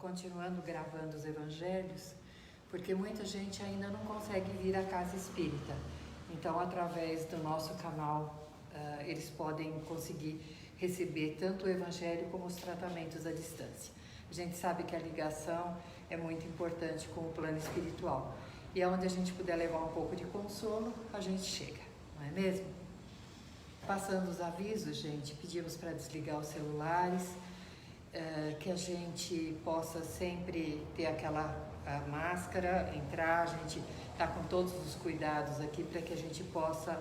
continuando gravando os evangelhos, porque muita gente ainda não consegue vir à casa espírita. Então, através do nosso canal, eles podem conseguir receber tanto o evangelho como os tratamentos à distância. A gente sabe que a ligação é muito importante com o plano espiritual. E aonde a gente puder levar um pouco de consolo, a gente chega, não é mesmo? Passando os avisos, gente, pedimos para desligar os celulares, que a gente possa sempre ter aquela máscara, entrar, a gente está com todos os cuidados aqui para que a gente possa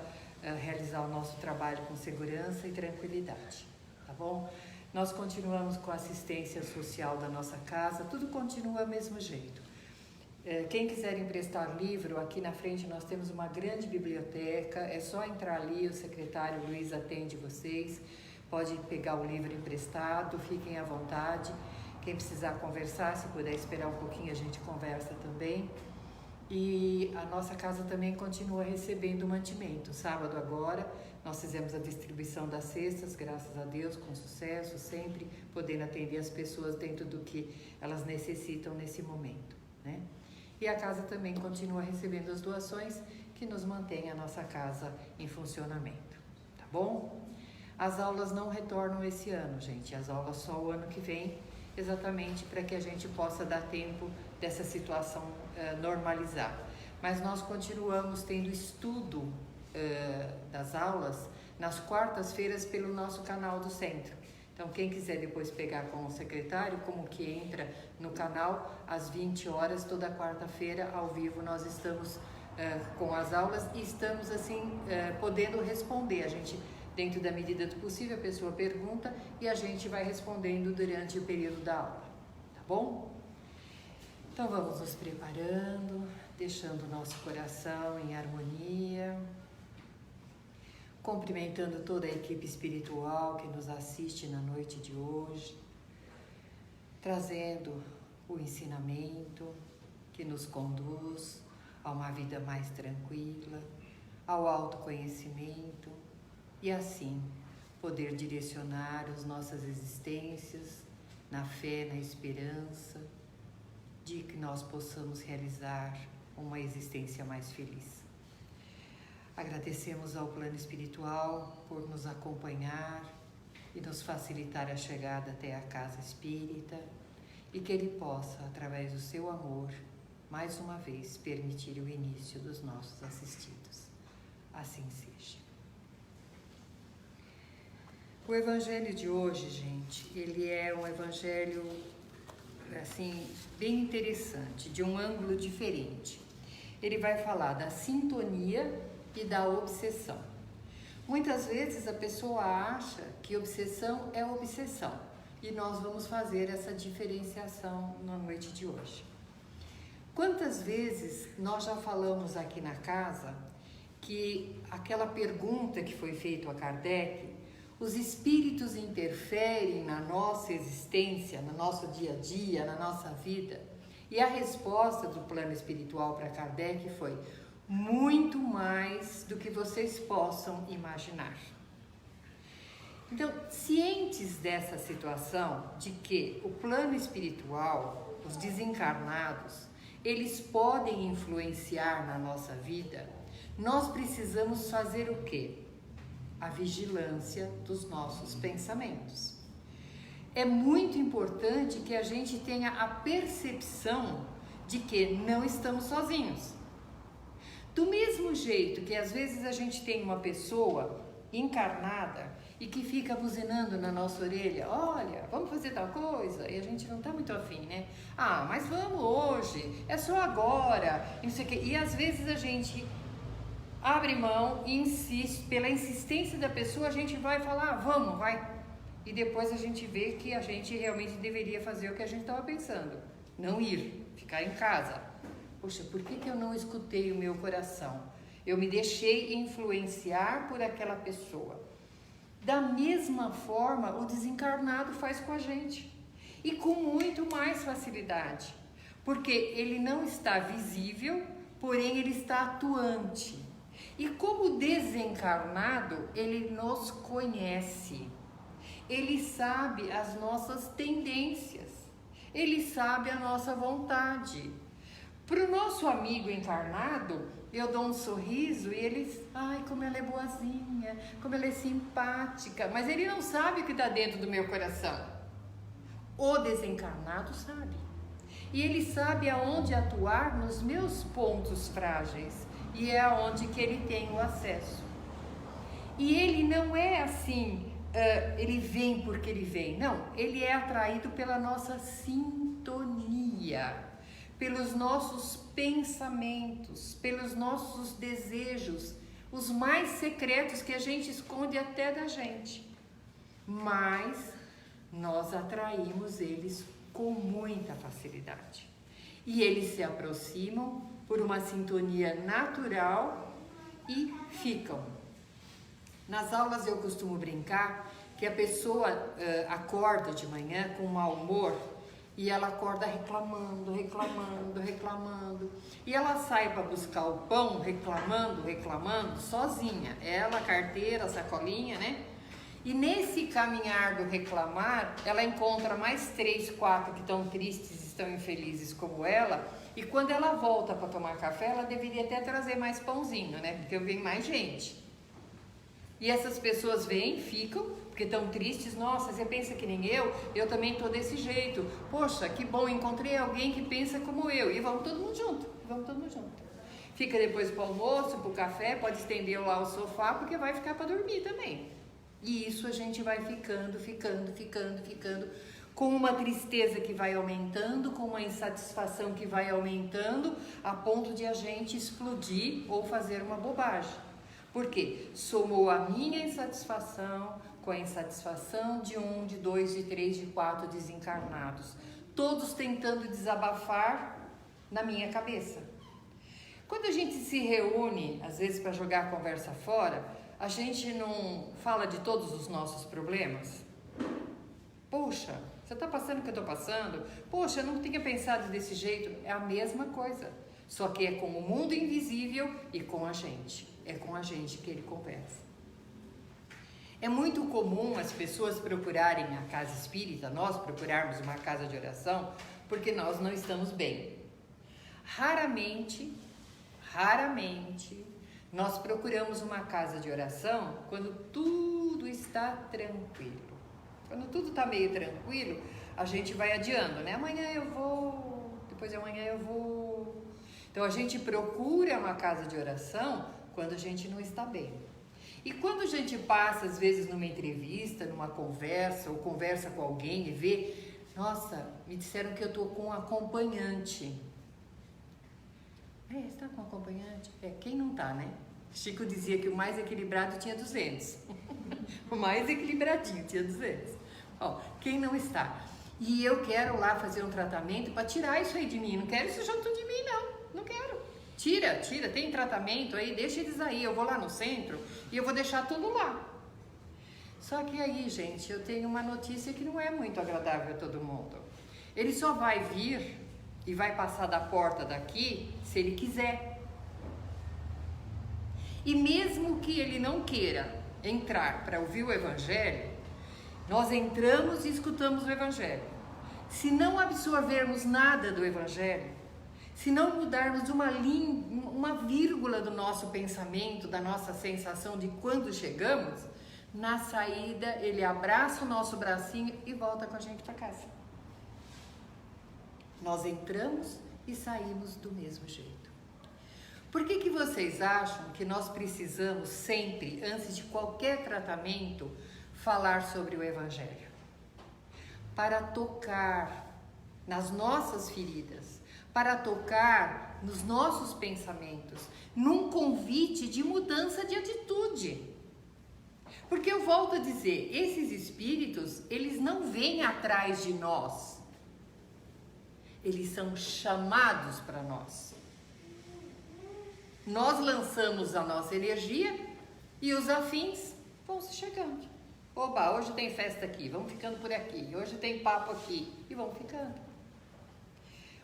realizar o nosso trabalho com segurança e tranquilidade, tá bom? Nós continuamos com a assistência social da nossa casa, tudo continua do mesmo jeito. Quem quiser emprestar livro, aqui na frente nós temos uma grande biblioteca, é só entrar ali, o secretário Luiz atende vocês, pode pegar o livro emprestado, fiquem à vontade. Quem precisar conversar, se puder esperar um pouquinho, a gente conversa também. E a nossa casa também continua recebendo mantimento. Sábado agora, nós fizemos a distribuição das cestas, graças a Deus, com sucesso, sempre podendo atender as pessoas dentro do que elas necessitam nesse momento, né? E a casa também continua recebendo as doações que nos mantém a nossa casa em funcionamento, tá bom? As aulas não retornam esse ano, gente, as aulas só o ano que vem, exatamente para que a gente possa dar tempo dessa situação normalizar. Mas nós continuamos tendo estudo das aulas nas quartas-feiras pelo nosso canal do centro. Então, quem quiser depois pegar com o secretário, como que entra no canal, às 20 horas, toda quarta-feira, ao vivo, nós estamos com as aulas e estamos, assim, podendo responder. A gente, dentro da medida do possível, a pessoa pergunta e a gente vai respondendo durante o período da aula, tá bom? Então, vamos nos preparando, deixando o nosso coração em harmonia, cumprimentando toda a equipe espiritual que nos assiste na noite de hoje, trazendo o ensinamento que nos conduz a uma vida mais tranquila, ao autoconhecimento e assim poder direcionar as nossas existências na fé, na esperança de que nós possamos realizar uma existência mais feliz. Agradecemos ao plano espiritual por nos acompanhar e nos facilitar a chegada até a casa espírita e que ele possa, através do seu amor, mais uma vez permitir o início dos nossos assistidos. Assim seja. O evangelho de hoje, gente, ele é um evangelho, assim, bem interessante, de um ângulo diferente. Ele vai falar da sintonia e da obsessão. Muitas vezes a pessoa acha que obsessão é obsessão e nós vamos fazer essa diferenciação na noite de hoje. Quantas vezes nós já falamos aqui na casa que aquela pergunta que foi feita a Kardec, os espíritos interferem na nossa existência, no nosso dia a dia, na nossa vida? E a resposta do plano espiritual para Kardec foi: muito mais do que vocês possam imaginar. Então, cientes dessa situação, de que o plano espiritual, os desencarnados, eles podem influenciar na nossa vida, nós precisamos fazer o quê? A vigilância dos nossos pensamentos. É muito importante que a gente tenha a percepção de que não estamos sozinhos. Do mesmo jeito que às vezes a gente tem uma pessoa encarnada e que fica buzinando na nossa orelha: olha, vamos fazer tal coisa, e a gente não tá muito afim, né? Ah, mas vamos hoje, é só agora, não sei o quê. E às vezes a gente abre mão e insiste, pela insistência da pessoa a gente vai falar: ah, vamos, vai. E depois a gente vê que a gente realmente deveria fazer o que a gente estava pensando, não ir, ficar em casa. Poxa, por que eu não escutei o meu coração? Eu me deixei influenciar por aquela pessoa. Da mesma forma, o desencarnado faz com a gente. E com muito mais facilidade. Porque ele não está visível, porém ele está atuante. E como desencarnado, ele nos conhece. Ele sabe as nossas tendências. Ele sabe a nossa vontade. Para o nosso amigo encarnado, eu dou um sorriso e ele, ai, como ela é boazinha, como ela é simpática, mas ele não sabe o que está dentro do meu coração. O desencarnado sabe. E ele sabe aonde atuar nos meus pontos frágeis, e é aonde que ele tem o acesso. E ele não é assim, ele vem porque ele vem, não, ele é atraído pela nossa sintonia, pelos nossos pensamentos, pelos nossos desejos, os mais secretos que a gente esconde até da gente. Mas nós atraímos eles com muita facilidade. E eles se aproximam por uma sintonia natural e ficam. Nas aulas eu costumo brincar que a pessoa acorda de manhã com mau humor e ela acorda reclamando. E ela sai para buscar o pão reclamando, sozinha. Ela, carteira, sacolinha, né? E nesse caminhar do reclamar, ela encontra mais 3, 4 que estão tristes, estão infelizes como ela. E quando ela volta para tomar café, ela deveria até trazer mais pãozinho, né? Porque vem mais gente. E essas pessoas vêm, ficam, porque estão tristes. Nossa, você pensa que nem eu também estou desse jeito. Poxa, que bom, encontrei alguém que pensa como eu. E vamos todo mundo junto, Fica depois para o almoço, para o café, pode estender lá o sofá, porque vai ficar para dormir também. E isso a gente vai ficando, com uma tristeza que vai aumentando, com uma insatisfação que vai aumentando, a ponto de a gente explodir ou fazer uma bobagem. Por quê? Somou a minha insatisfação com a insatisfação de 1, de 2, de 3, de 4 desencarnados, todos tentando desabafar na minha cabeça. Quando a gente se reúne, às vezes para jogar a conversa fora, a gente não fala de todos os nossos problemas? Poxa, você está passando o que eu estou passando? Poxa, eu não tinha pensado desse jeito. É a mesma coisa, só que é com o mundo invisível e com a gente. É com a gente que ele conversa. É muito comum as pessoas procurarem a casa espírita, nós procurarmos uma casa de oração, porque nós não estamos bem. Raramente, nós procuramos uma casa de oração quando tudo está tranquilo. Quando tudo está meio tranquilo, a gente vai adiando, né? Amanhã eu vou, depois de amanhã eu vou. Então a gente procura uma casa de oração quando a gente não está bem. E quando a gente passa, às vezes, numa entrevista, numa conversa, ou conversa com alguém e vê, nossa, me disseram que eu estou com um acompanhante. Você está com acompanhante? Quem não está, né? Chico dizia que o mais equilibrado tinha 200. O mais equilibradinho tinha 200. Ó, quem não está? E eu quero lá fazer um tratamento para tirar isso aí de mim. Não quero isso junto de mim, não quero. Tira, tem tratamento aí, deixa eles aí. Eu vou lá no centro e eu vou deixar tudo lá. Só que aí, gente, eu tenho uma notícia que não é muito agradável a todo mundo. Ele só vai vir e vai passar da porta daqui se ele quiser. E mesmo que ele não queira entrar para ouvir o Evangelho, nós entramos e escutamos o Evangelho. Se não absorvermos nada do Evangelho, se não mudarmos uma vírgula do nosso pensamento, da nossa sensação de quando chegamos, na saída ele abraça o nosso bracinho e volta com a gente para casa. Nós entramos e saímos do mesmo jeito. Por que vocês acham que nós precisamos sempre, antes de qualquer tratamento, falar sobre o Evangelho? Para tocar nas nossas feridas, para tocar nos nossos pensamentos, num convite de mudança de atitude. Porque eu volto a dizer, esses espíritos, eles não vêm atrás de nós. Eles são chamados para nós. Nós lançamos a nossa energia e os afins vão se chegando. Oba, hoje tem festa aqui, vamos ficando por aqui. Hoje tem papo aqui e vão ficando.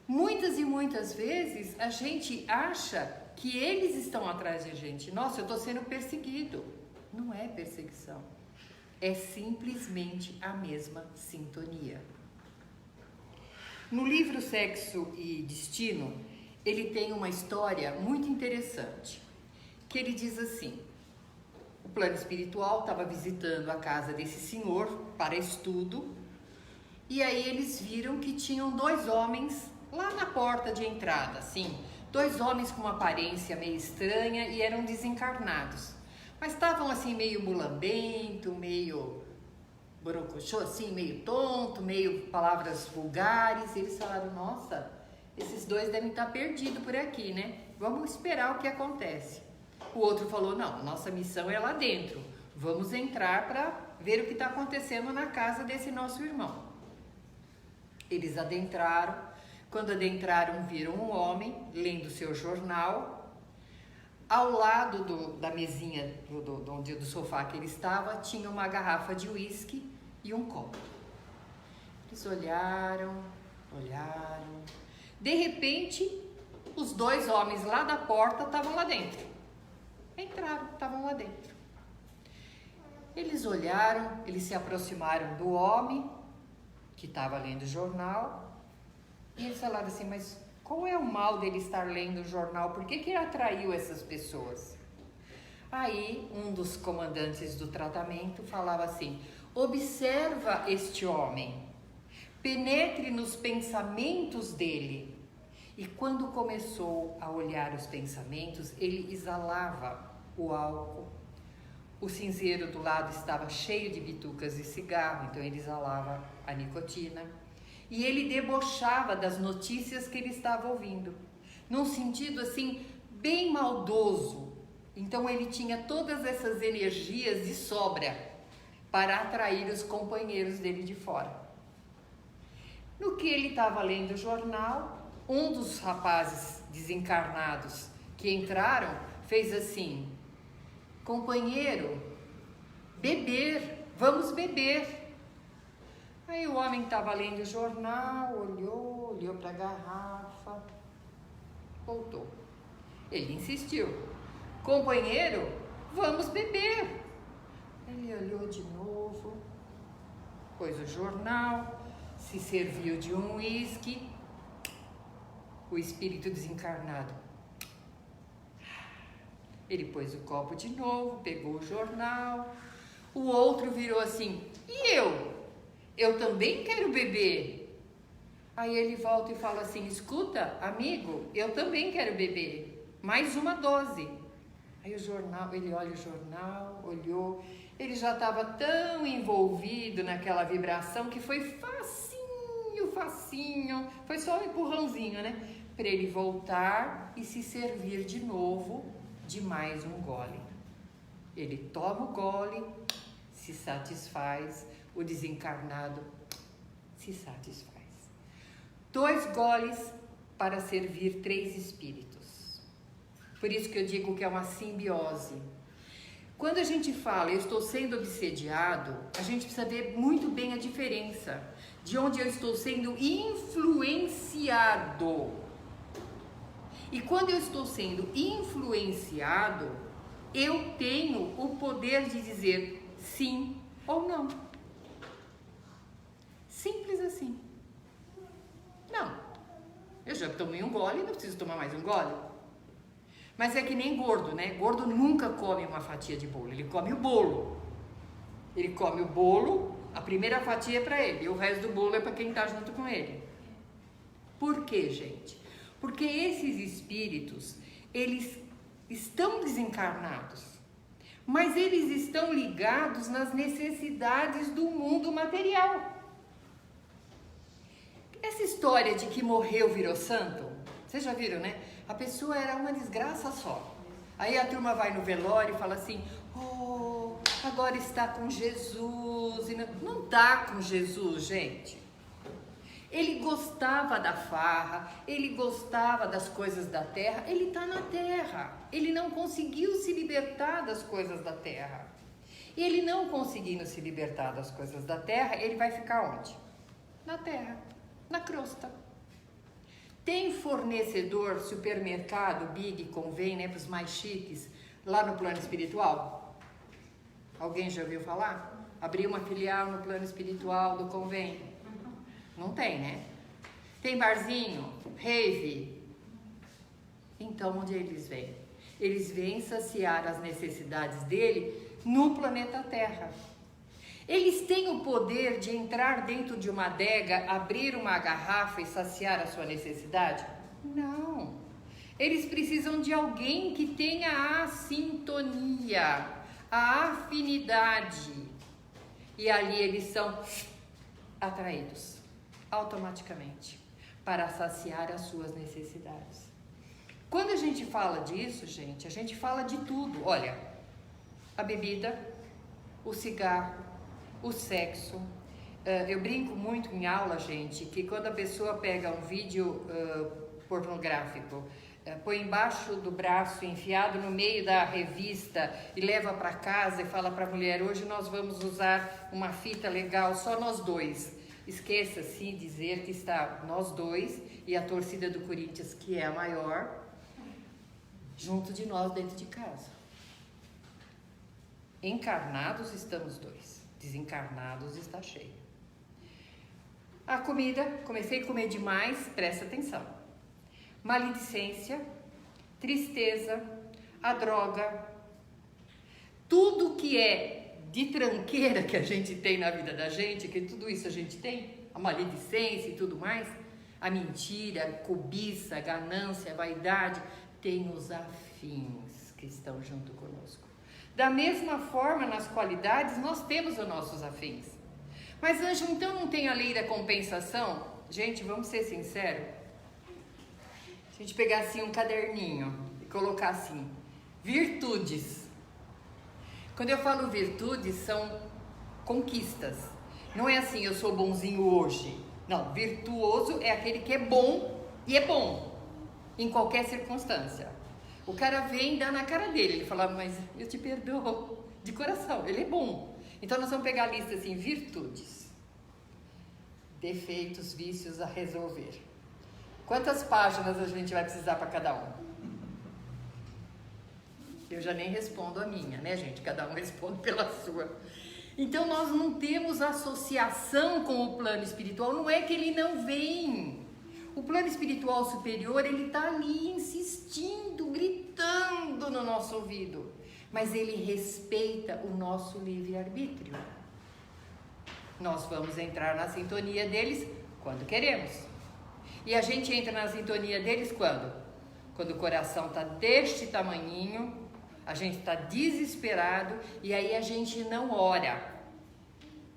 Muitas e muitas vezes a gente acha que eles estão atrás de gente. Nossa, eu estou sendo perseguido. Não é perseguição. É simplesmente a mesma sintonia. No livro Sexo e Destino, ele tem uma história muito interessante, que ele diz assim: o plano espiritual estava visitando a casa desse senhor para estudo, e aí eles viram que tinham 2 homens lá na porta de entrada, assim, 2 homens com uma aparência meio estranha e eram desencarnados, mas estavam assim meio mulambento, meio borocochô, assim, meio tonto, meio palavras vulgares. Eles falaram: nossa, esses 2 devem estar perdidos por aqui, né? Vamos esperar o que acontece. O outro falou: não, nossa missão é lá dentro, vamos entrar para ver o que está acontecendo na casa desse nosso irmão. Eles adentraram. Quando adentraram, viram um homem lendo seu jornal. Ao lado da mesinha do sofá que ele estava, tinha uma garrafa de uísque e um copo. Eles olharam. De repente, os 2 homens lá da porta estavam lá dentro. Entraram, estavam lá dentro. Eles olharam, eles se aproximaram do homem que estava lendo o jornal e eles falaram assim: mas qual é o mal dele estar lendo o jornal? Por que ele atraiu essas pessoas? Aí um dos comandantes do tratamento falava assim: observa este homem, penetre nos pensamentos dele. E quando começou a olhar os pensamentos, ele exalava o álcool. O cinzeiro do lado estava cheio de bitucas e cigarro, então ele exalava a nicotina. E ele debochava das notícias que ele estava ouvindo, num sentido assim, bem maldoso. Então ele tinha todas essas energias de sobra para atrair os companheiros dele de fora. No que ele estava lendo o jornal, um dos rapazes desencarnados que entraram fez assim: companheiro, beber, vamos beber. Aí o homem estava lendo o jornal, olhou para a garrafa, voltou. Ele insistiu: companheiro, vamos beber. Ele olhou de novo, pôs o jornal, se serviu de um uísque. O espírito desencarnado, ele pôs o copo de novo, pegou o jornal. O outro virou assim: e eu? Eu também quero beber. Aí ele volta e fala assim: escuta, amigo, eu também quero beber. Mais uma dose. Aí o jornal, ele olha o jornal, olhou. Ele já estava tão envolvido naquela vibração que foi facinho. Foi só um empurrãozinho, né? Para ele voltar e se servir de novo de mais um gole. Ele toma o gole, se satisfaz. O desencarnado se satisfaz. 2 goles para servir 3 espíritos. Por isso que eu digo que é uma simbiose. Quando a gente fala eu estou sendo obsediado, a gente precisa ver muito bem a diferença de onde eu estou sendo influenciado. E quando eu estou sendo influenciado, eu tenho o poder de dizer sim ou não. Simples assim. Não, eu já tomei um gole, não preciso tomar mais um gole. Mas é que nem gordo, né? Gordo nunca come uma fatia de bolo, ele come o bolo. Ele come o bolo, a primeira fatia é para ele, e o resto do bolo é para quem está junto com ele. Por quê, gente? Porque esses espíritos, eles estão desencarnados, mas eles estão ligados nas necessidades do mundo material. Essa história de que morreu virou santo, vocês já viram, né? A pessoa era uma desgraça só. Aí a turma vai no velório e fala assim: oh, agora está com Jesus. E não está com Jesus, gente. Ele gostava da farra, ele gostava das coisas da terra, ele está na terra. Ele não conseguiu se libertar das coisas da terra. E ele não conseguindo se libertar das coisas da terra, ele vai ficar onde? Na terra, na crosta. Tem fornecedor, supermercado, Big, Convém, né, para os mais chiques, lá no plano espiritual? Alguém já ouviu falar? Abrir uma filial no plano espiritual do Convém? Não tem, né? Tem barzinho? Rave? Então, onde eles vêm? Eles vêm saciar as necessidades dele no planeta Terra. Eles têm o poder de entrar dentro de uma adega, abrir uma garrafa e saciar a sua necessidade? Não. Eles precisam de alguém que tenha a sintonia, a afinidade. E ali eles são atraídos automaticamente para saciar as suas necessidades. Quando a gente fala disso, gente, a gente fala de tudo. Olha, a bebida, o cigarro, o sexo. Eu brinco muito em aula, gente, que quando a pessoa pega um vídeo pornográfico, põe embaixo do braço, enfiado no meio da revista e leva para casa e fala para a mulher: hoje nós vamos usar uma fita legal, só nós dois. Esqueça-se de dizer que está nós dois e a torcida do Corinthians, que é a maior, junto de nós dentro de casa. Encarnados estamos dois, desencarnados está cheio. A comida, comecei a comer demais, presta atenção. Maledicência, tristeza, a droga, tudo que é de tranqueira que a gente tem na vida da gente, que tudo isso a gente tem, a maledicência e tudo mais, a mentira, a cobiça, a ganância, a vaidade, tem os afins que estão junto conosco. Da mesma forma, nas qualidades, nós temos os nossos afins. Mas, Anjo, então não tem a lei da compensação? Gente, vamos ser sinceros. Se a gente pegar assim um caderninho e colocar assim, virtudes. Quando eu falo virtudes, são conquistas. Não é assim, eu sou bonzinho hoje. Não, virtuoso é aquele que é bom e é bom em qualquer circunstância. O cara vem e dá na cara dele, ele fala: mas eu te perdoo de coração, ele é bom. Então nós vamos pegar a lista assim, virtudes, defeitos, vícios a resolver. Quantas páginas a gente vai precisar para cada um? Eu já nem respondo a minha, né, gente? Cada um responde pela sua. Então nós não temos associação com o plano espiritual, não é que ele não vem. O plano espiritual superior, ele está ali insistindo, gritando no nosso ouvido, mas ele respeita o nosso livre-arbítrio. Nós vamos entrar na sintonia deles quando queremos. E a gente entra na sintonia deles quando? Quando o coração está deste tamanhinho, a gente está desesperado e aí a gente não ora.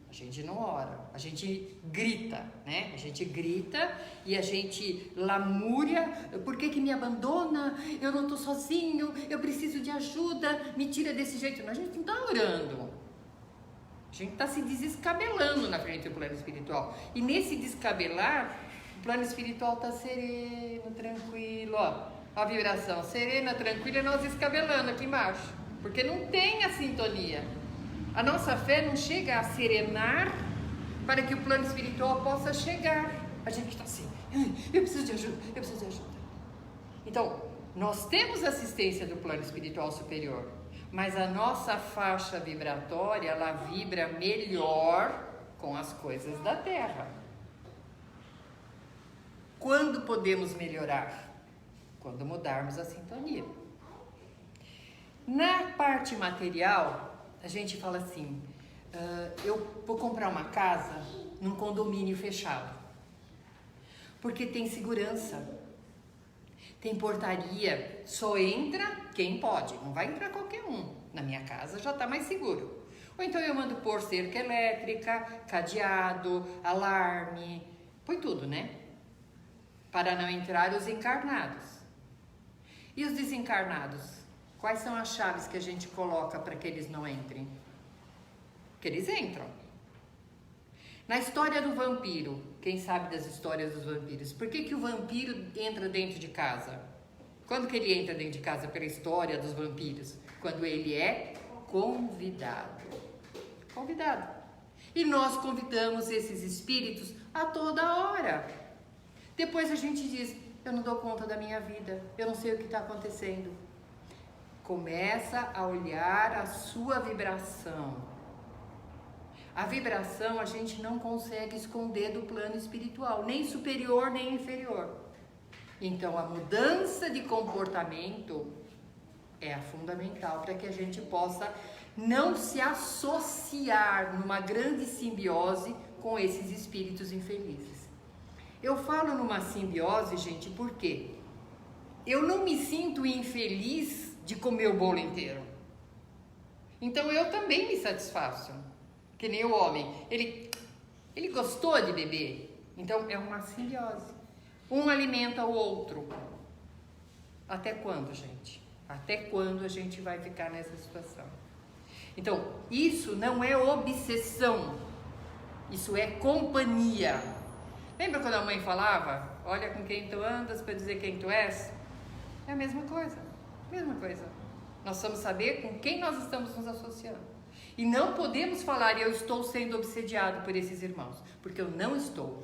A gente não ora, a gente grita, né? A gente grita e a gente lamúria: por que me abandona? Eu não estou sozinho, eu preciso de ajuda, me tira desse jeito. Não, a gente não está orando, a gente está se desescabelando na frente do plano espiritual. E nesse descabelar, o plano espiritual está sereno, tranquilo, ó. A vibração serena, tranquila, e nós descabelando aqui embaixo, porque não tem a sintonia. A nossa fé não chega a serenar para que o plano espiritual possa chegar. A gente está assim: eu preciso de ajuda, eu preciso de ajuda. Então, nós temos assistência do plano espiritual superior, mas a nossa faixa vibratória, ela vibra melhor com as coisas da Terra. Quando podemos melhorar? Quando mudarmos a sintonia. Na parte material, a gente fala assim: eu vou comprar uma casa num condomínio fechado, porque tem segurança, tem portaria, só entra quem pode, não vai entrar qualquer um. Na minha casa já está mais seguro. Ou então eu mando pôr cerca elétrica, cadeado, alarme, põe tudo, né? Para não entrar os encarnados. E os desencarnados? Quais são as chaves que a gente coloca para que eles não entrem? Que eles entram. Na história do vampiro, quem sabe das histórias dos vampiros? Por que o vampiro entra dentro de casa? Quando que ele entra dentro de casa pela história dos vampiros? Quando ele é convidado. Convidado. E nós convidamos esses espíritos a toda hora. Depois a gente diz: eu não dou conta da minha vida, eu não sei o que está acontecendo. Começa a olhar a sua vibração. A vibração a gente não consegue esconder do plano espiritual, nem superior nem inferior. Então a mudança de comportamento é a fundamental para que a gente possa não se associar numa grande simbiose com esses espíritos infelizes. Eu falo numa simbiose, gente, porque eu não me sinto infeliz de comer o bolo inteiro. Então eu também me satisfaço, que nem o homem. Ele gostou de beber, então é uma simbiose. Um alimenta o outro. Até quando, gente? Até quando a gente vai ficar nessa situação? Então, isso não é obsessão, isso é companhia. Lembra quando a mãe falava, olha com quem tu andas para dizer quem tu és? É a mesma coisa, mesma coisa. Nós precisamos saber com quem nós estamos nos associando. E não podemos falar, eu estou sendo obsediado por esses irmãos, porque eu não estou.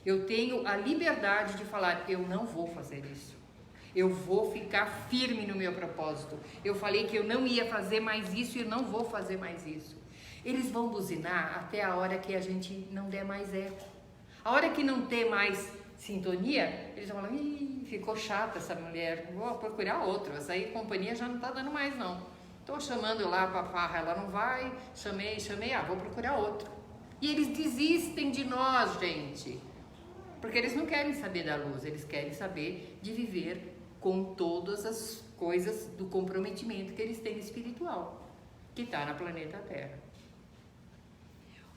Eu tenho a liberdade de falar, eu não vou fazer isso. Eu vou ficar firme no meu propósito. Eu falei que eu não ia fazer mais isso e eu não vou fazer mais isso. Eles vão buzinar até a hora que a gente não der mais eco. A hora que não ter mais sintonia, eles vão falar, ih, ficou chata essa mulher, vou procurar outro. Essa aí companhia já não tá dando mais não. Tô chamando lá pra farra, ela não vai, chamei, vou procurar outro. E eles desistem de nós, gente. Porque eles não querem saber da luz, eles querem saber de viver com todas as coisas do comprometimento que eles têm espiritual, que está na planeta Terra.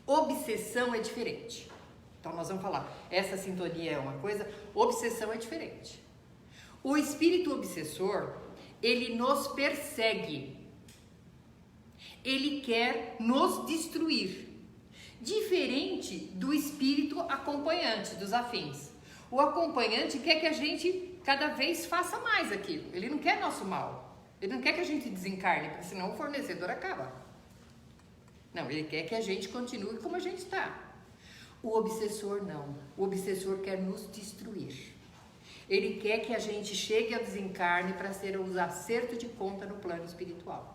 Obsessão é diferente. Então nós vamos falar, essa sintonia é uma coisa, obsessão é diferente. O espírito obsessor, ele nos persegue. Ele quer nos destruir. Diferente do espírito acompanhante, dos afins. O acompanhante quer que a gente cada vez faça mais aquilo. Ele não quer nosso mal. Ele não quer que a gente desencarne, porque senão o fornecedor acaba. Não, ele quer que a gente continue como a gente está. O obsessor não. O obsessor quer nos destruir. Ele quer que a gente chegue ao desencarne para ser um acerto de conta no plano espiritual.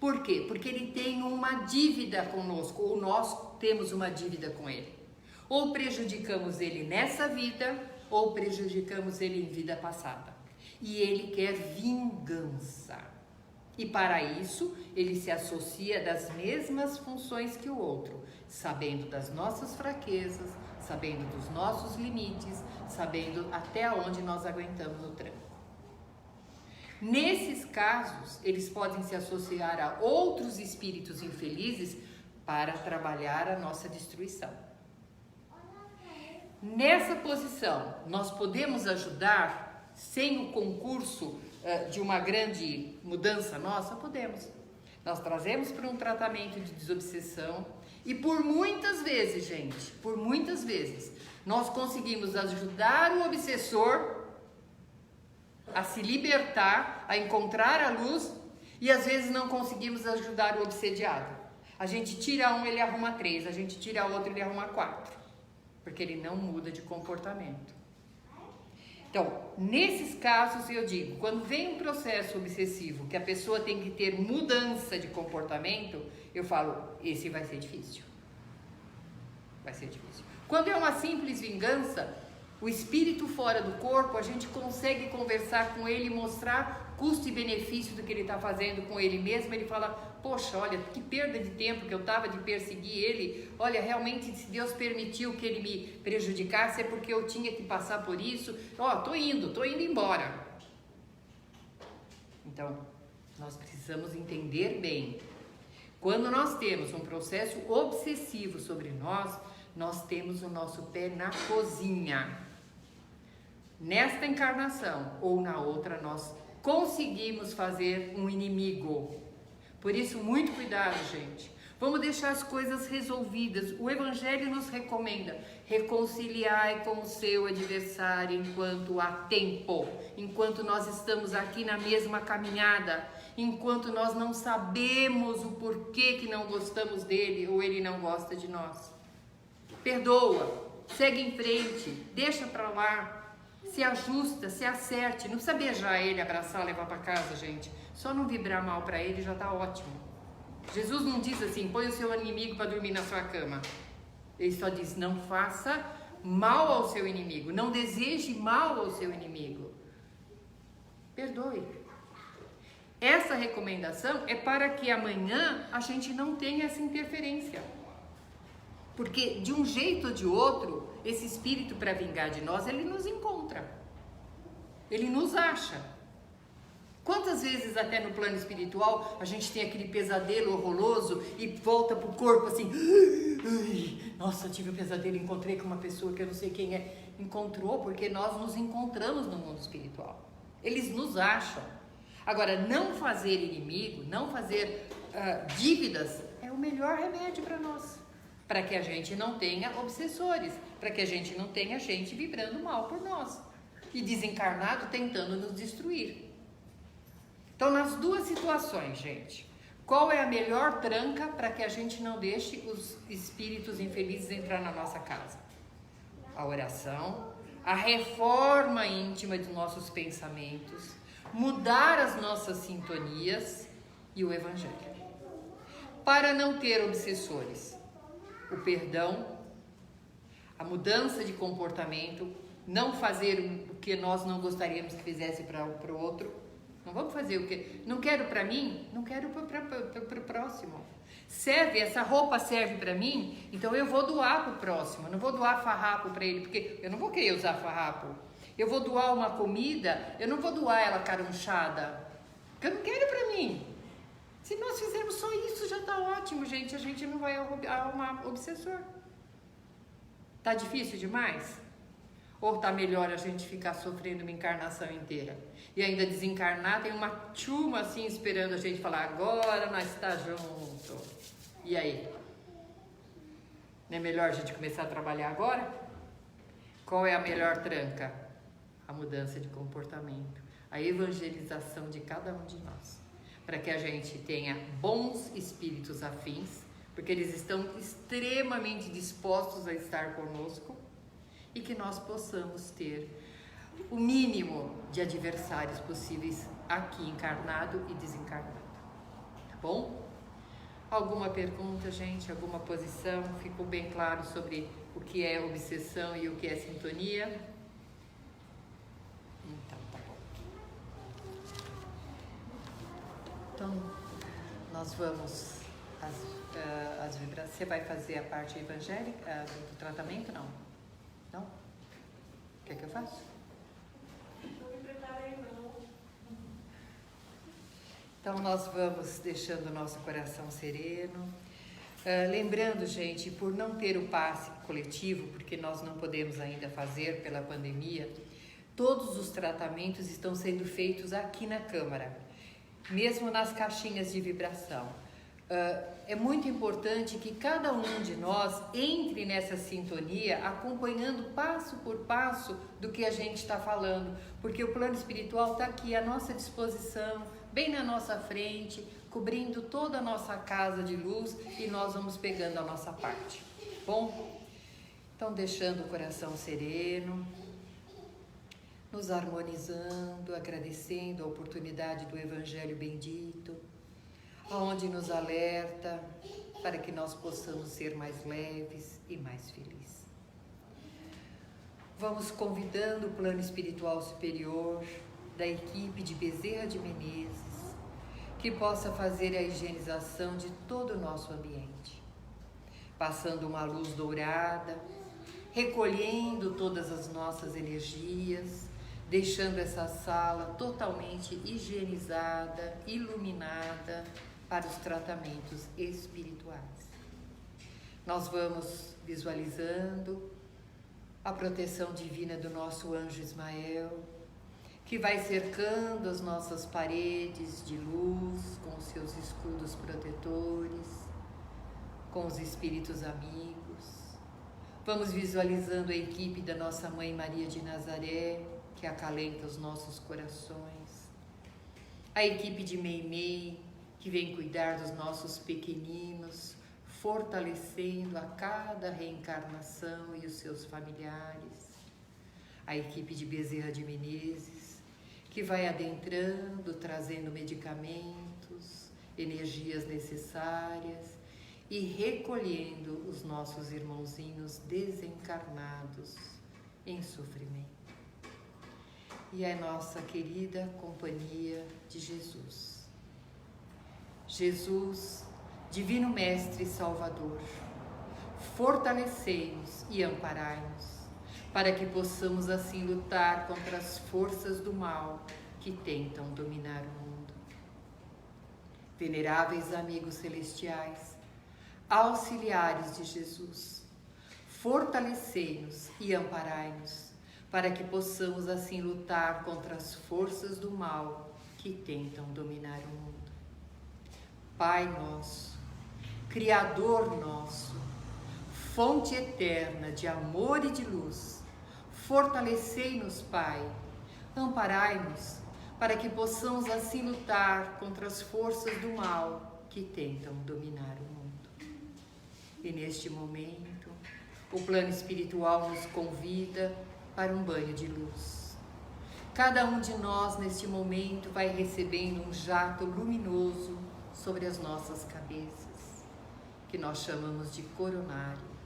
Por quê? Porque ele tem uma dívida conosco, ou nós temos uma dívida com ele. Ou prejudicamos ele nessa vida, ou prejudicamos ele em vida passada. E ele quer vingança. E para isso, ele se associa das mesmas funções que o outro, sabendo das nossas fraquezas, sabendo dos nossos limites, sabendo até onde nós aguentamos o tranco. Nesses casos, eles podem se associar a outros espíritos infelizes para trabalhar a nossa destruição. Nessa posição, nós podemos ajudar sem o concurso de uma grande mudança nossa? Podemos. Nós trazemos para um tratamento de desobsessão e por muitas vezes, gente, por muitas vezes, nós conseguimos ajudar o obsessor a se libertar, a encontrar a luz e às vezes não conseguimos ajudar o obsediado. A gente tira um, ele arruma 3, a gente tira outro, ele arruma 4, porque ele não muda de comportamento. Então, nesses casos eu digo, quando vem um processo obsessivo que a pessoa tem que ter mudança de comportamento, eu falo, esse vai ser difícil. Vai ser difícil. Quando é uma simples vingança, o espírito fora do corpo, a gente consegue conversar com ele e mostrar custo e benefício do que ele está fazendo com ele mesmo. Ele fala, poxa, olha, que perda de tempo que eu estava de perseguir ele. Olha, realmente, se Deus permitiu que ele me prejudicasse, é porque eu tinha que passar por isso. Ó, tô indo embora. Então, nós precisamos entender bem. Quando nós temos um processo obsessivo sobre nós temos o nosso pé na cozinha. Nesta encarnação ou na outra, nós conseguimos fazer um inimigo. Por isso, muito cuidado, gente. Vamos deixar as coisas resolvidas. O Evangelho nos recomenda: reconciliai com o seu adversário enquanto há tempo, enquanto nós estamos aqui na mesma caminhada, enquanto nós não sabemos o porquê que não gostamos dele ou ele não gosta de nós. Perdoa, segue em frente, deixa pra lá. Se ajusta, se acerte, não precisa beijar ele, abraçar, levar para casa, gente. Só não vibrar mal para ele já tá ótimo. Jesus não diz assim, põe o seu inimigo para dormir na sua cama. Ele só diz, não faça mal ao seu inimigo, não deseje mal ao seu inimigo. Perdoe. Essa recomendação é para que amanhã a gente não tenha essa interferência. Porque de um jeito ou de outro, esse espírito para vingar de nós, ele nos encontra. Ele nos acha. Quantas vezes até no plano espiritual a gente tem aquele pesadelo horroroso e volta pro corpo assim, nossa, tive um pesadelo, encontrei com uma pessoa que eu não sei quem é. Encontrou porque nós nos encontramos no mundo espiritual. Eles nos acham. Agora, não fazer inimigo, não fazer dívidas é o melhor remédio para nós. Para que a gente não tenha obsessores, para que a gente não tenha gente vibrando mal por nós e desencarnado tentando nos destruir. Então, nas duas situações, gente, qual é a melhor tranca para que a gente não deixe os espíritos infelizes entrar na nossa casa? A oração, a reforma íntima dos nossos pensamentos, mudar as nossas sintonias e o Evangelho. Para não ter obsessores, o perdão, a mudança de comportamento, não fazer o que nós não gostaríamos que fizesse para o outro. Não vamos fazer o que não quero para mim, não quero para o próximo. Serve, essa roupa serve para mim, então eu vou doar para o próximo. Eu não vou doar farrapo para ele, porque eu não vou querer usar farrapo. Eu vou doar uma comida, eu não vou doar ela carunchada, porque eu não quero para mim. Se nós fizermos só isso já está ótimo, gente. A gente não vai arrumar obsessor. Tá difícil demais? Ou tá melhor a gente ficar sofrendo uma encarnação inteira? E ainda desencarnar, tem uma turma assim esperando a gente falar, agora nós está junto. E aí? Não é melhor a gente começar a trabalhar agora? Qual é a melhor tranca? A mudança de comportamento, a evangelização de cada um de nós. Para que a gente tenha bons espíritos afins, porque eles estão extremamente dispostos a estar conosco, e que nós possamos ter o mínimo de adversários possíveis aqui encarnado e desencarnado. Tá bom? Alguma pergunta, gente? Alguma posição? Ficou bem claro sobre o que é obsessão e o que é sintonia? Então, tá bom. Então, nós vamos as vibrações. Você vai fazer a parte evangélica do tratamento? Não? Não? O que é que eu faço? Não me preparei, não. Então, nós vamos deixando o nosso coração sereno. Lembrando, gente, por não ter o passe coletivo, porque nós não podemos ainda fazer pela pandemia, todos os tratamentos estão sendo feitos aqui na Câmara, mesmo nas caixinhas de vibração. É muito importante que cada um de nós entre nessa sintonia, acompanhando passo por passo do que a gente está falando, porque o plano espiritual está aqui à nossa disposição, bem na nossa frente, cobrindo toda a nossa casa de luz, e nós vamos pegando a nossa parte. Bom? Então, deixando o coração sereno, nos harmonizando, agradecendo a oportunidade do Evangelho bendito, onde nos alerta para que nós possamos ser mais leves e mais felizes. Vamos convidando o plano espiritual superior da equipe de Bezerra de Menezes, que possa fazer a higienização de todo o nosso ambiente, passando uma luz dourada, recolhendo todas as nossas energias, deixando essa sala totalmente higienizada, iluminada, para os tratamentos espirituais. Nós vamos visualizando a proteção divina do nosso anjo Ismael, que vai cercando as nossas paredes de luz com os seus escudos protetores, com os espíritos amigos. Vamos visualizando a equipe da nossa Mãe Maria de Nazaré, que acalenta os nossos corações. A equipe de Meimei, que vem cuidar dos nossos pequeninos, fortalecendo a cada reencarnação e os seus familiares. A equipe de Bezerra de Menezes, que vai adentrando, trazendo medicamentos, energias necessárias e recolhendo os nossos irmãozinhos desencarnados em sofrimento. E a nossa querida companhia de Jesus. Jesus, Divino Mestre e Salvador, fortalecei-nos e amparai-nos, para que possamos assim lutar contra as forças do mal que tentam dominar o mundo. Veneráveis amigos celestiais, auxiliares de Jesus, fortalecei-nos e amparai-nos, para que possamos assim lutar contra as forças do mal que tentam dominar o mundo. Pai nosso, Criador nosso, fonte eterna de amor e de luz, fortalecei-nos, Pai, amparai-nos, para que possamos assim lutar contra as forças do mal que tentam dominar o mundo. E neste momento, o plano espiritual nos convida para um banho de luz. Cada um de nós, neste momento, vai recebendo um jato luminoso sobre as nossas cabeças, que nós chamamos de coronário.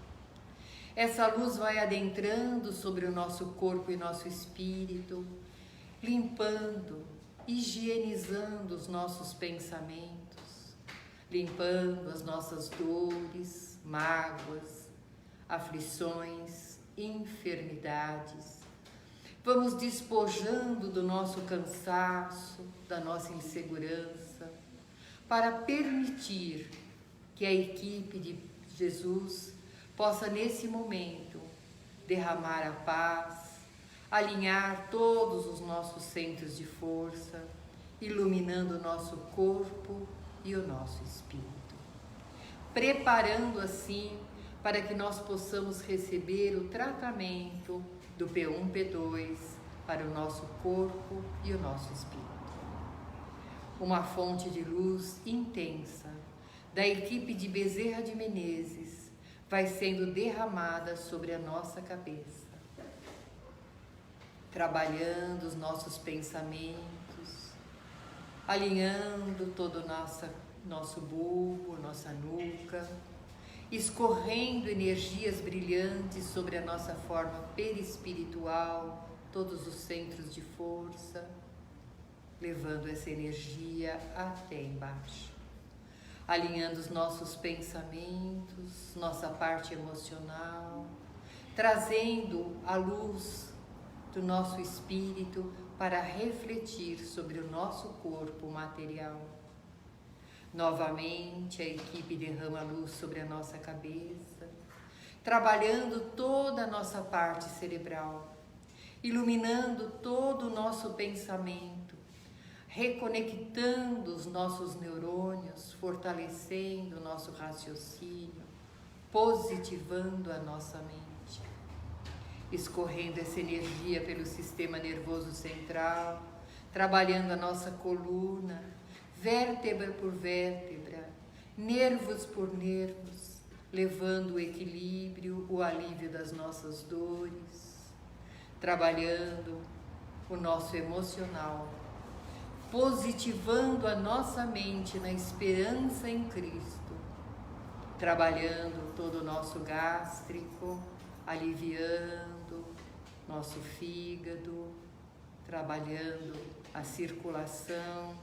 Essa luz vai adentrando sobre o nosso corpo e nosso espírito, limpando, higienizando os nossos pensamentos, limpando as nossas dores, mágoas, aflições, enfermidades. Vamos despojando do nosso cansaço, da nossa insegurança, para permitir que a equipe de Jesus possa, nesse momento, derramar a paz, alinhar todos os nossos centros de força, iluminando o nosso corpo e o nosso espírito, preparando assim para que nós possamos receber o tratamento do P1, P2 para o nosso corpo e o nosso espírito. Uma fonte de luz intensa da equipe de Bezerra de Menezes vai sendo derramada sobre a nossa cabeça, trabalhando os nossos pensamentos, alinhando todo o nosso bulbo, nossa nuca, escorrendo energias brilhantes sobre a nossa forma perispiritual, todos os centros de força, levando essa energia até embaixo, alinhando os nossos pensamentos, nossa parte emocional, trazendo a luz do nosso espírito para refletir sobre o nosso corpo material. Novamente, a equipe derrama luz sobre a nossa cabeça, trabalhando toda a nossa parte cerebral, iluminando todo o nosso pensamento, reconectando os nossos neurônios, fortalecendo o nosso raciocínio, positivando a nossa mente, escorrendo essa energia pelo sistema nervoso central, trabalhando a nossa coluna, vértebra por vértebra, nervos por nervos, levando o equilíbrio, o alívio das nossas dores, trabalhando o nosso emocional, positivando a nossa mente na esperança em Cristo, trabalhando todo o nosso gástrico, aliviando nosso fígado, trabalhando a circulação,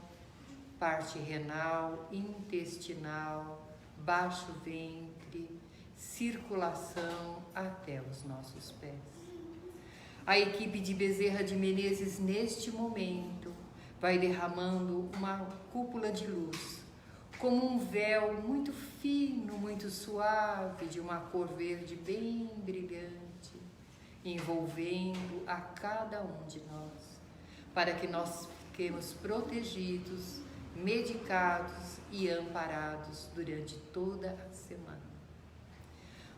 parte renal, intestinal, baixo ventre, circulação até os nossos pés. A equipe de Bezerra de Menezes, neste momento, vai derramando uma cúpula de luz, como um véu muito fino, muito suave, de uma cor verde bem brilhante, envolvendo a cada um de nós, para que nós fiquemos protegidos, medicados e amparados durante toda a semana.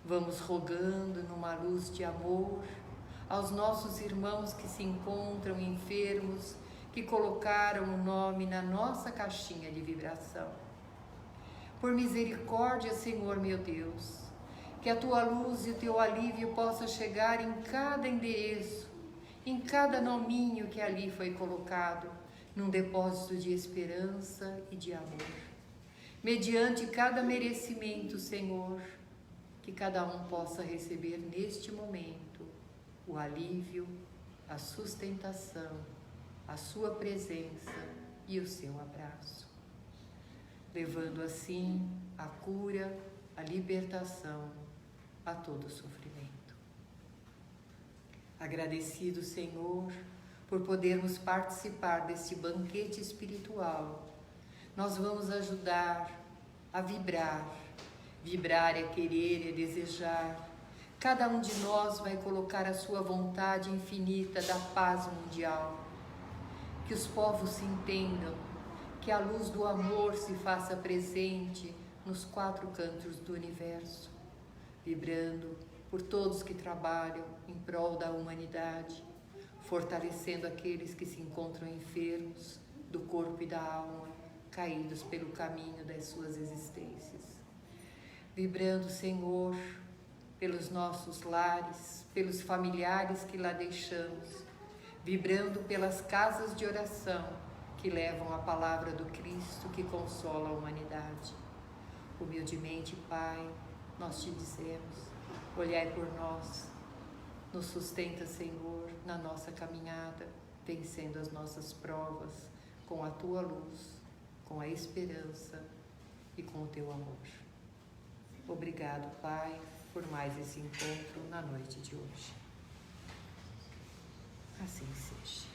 Vamos rogando numa luz de amor aos nossos irmãos que se encontram enfermos, que colocaram o nome na nossa caixinha de vibração. Por misericórdia, Senhor meu Deus, que a Tua luz e o Teu alívio possa chegar em cada endereço, em cada nominho que ali foi colocado, num depósito de esperança e de amor. mediante cada merecimento, Senhor, que cada um possa receber neste momento o alívio, a sustentação, a sua presença e o seu abraço, levando assim a cura, a libertação a todo sofrimento. Agradecido, Senhor, por podermos participar deste banquete espiritual, nós vamos ajudar a vibrar. Vibrar é querer, é desejar. Cada um de nós vai colocar a sua vontade infinita da paz mundial. Que os povos se entendam, que a luz do amor se faça presente nos 4 cantos do universo, vibrando por todos que trabalham em prol da humanidade, fortalecendo aqueles que se encontram enfermos do corpo e da alma, caídos pelo caminho das suas existências. Vibrando, Senhor, pelos nossos lares, pelos familiares que lá deixamos, vibrando pelas casas de oração que levam a palavra do Cristo que consola a humanidade. Humildemente, Pai, nós te dizemos, olhai por nós, nos sustenta, Senhor, na nossa caminhada, vencendo as nossas provas com a tua luz, com a esperança e com o teu amor. Obrigado, Pai, por mais esse encontro na noite de hoje. Assim seja.